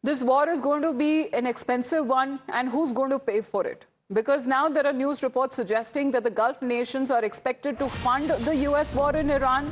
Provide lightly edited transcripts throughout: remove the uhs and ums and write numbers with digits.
This war is going to be an expensive one, and who's going to pay for it? Because now there are news reports suggesting that the Gulf nations are expected to fund the US war in Iran.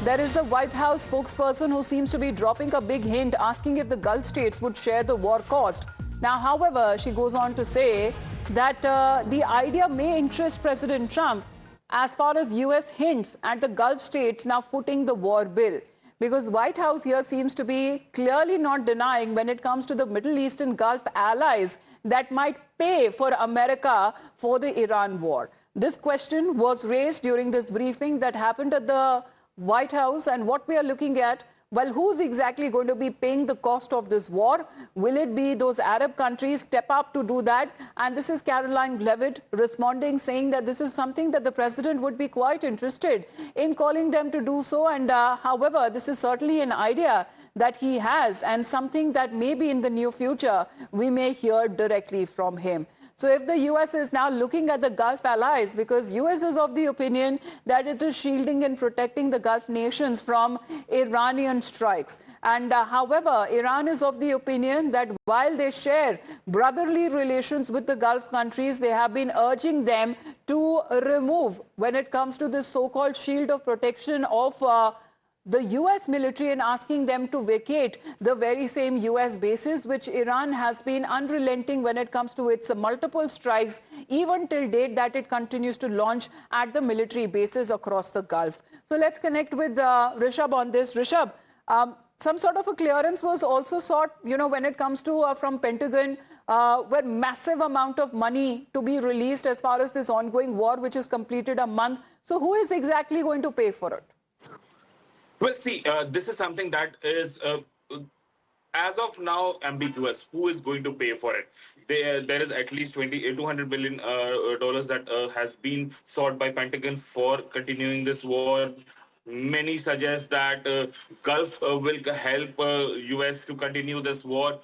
There is a White House spokesperson who seems to be dropping a big hint, asking if the Gulf states would share the war cost. Now, however, she goes on to say that the idea may interest President Trump as far as US hints at the Gulf states now footing the war bill. Because White House here seems to be clearly not denying when it comes to the Middle Eastern Gulf allies that might pay for America for the Iran war. This question was raised during this briefing that happened at the White House, and what we are looking at, well, who's exactly going to be paying the cost of this war? Will it be those Arab countries step up to do that? And this is Karoline Leavitt responding, saying that this is something that the president would be quite interested in calling them to do so. And however, this is certainly an idea that he has, and something that maybe in the near future we may hear directly from him. So if the US is now looking at the Gulf allies, because US is of the opinion that it is shielding and protecting the Gulf nations from Iranian strikes. And however, Iran is of the opinion that while they share brotherly relations with the Gulf countries, they have been urging them to remove, when it comes to this so-called shield of protection of the US military, and asking them to vacate the very same US bases, which Iran has been unrelenting when it comes to its multiple strikes, even till date, that it continues to launch at the military bases across the Gulf. So let's connect with Rishabh on this. Rishabh, some sort of a clearance was also sought, when it comes to from Pentagon, where massive amount of money to be released as far as this ongoing war, which is completed a month. So who is exactly going to pay for it? Well, see, this is something that is, as of now, ambiguous. Who is going to pay for it? There is at least $200 billion that has been sought by Pentagon for continuing this war. Many suggest that Gulf will help US to continue this war.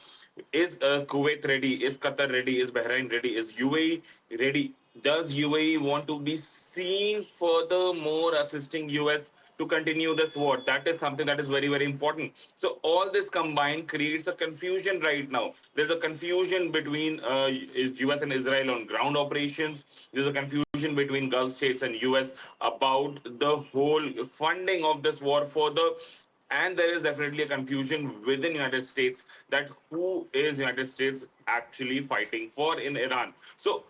Is Kuwait ready? Is Qatar ready? Is Bahrain ready? Is UAE ready? Does UAE want to be seen furthermore assisting US to continue this war? That is something that is very, very important. So all this combined creates a confusion right now. There's a confusion between US and Israel on ground operations. There's a confusion between Gulf states and US about the whole funding of this war further. And there is definitely a confusion within United States that who is United States actually fighting for in Iran. So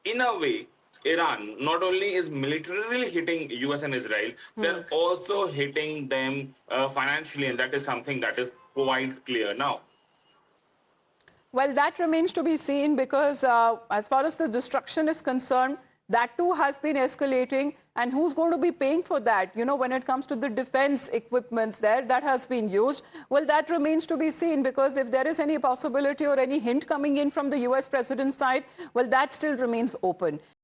in a way, Iran not only is militarily hitting US and Israel, they're also hitting them financially, and that is something that is quite clear now. Well, that remains to be seen, because as far as the destruction is concerned, that too has been escalating. And who's going to be paying for that? When it comes to the defense equipments that has been used, well, that remains to be seen, because if there is any possibility or any hint coming in from the US president's side, well, that still remains open.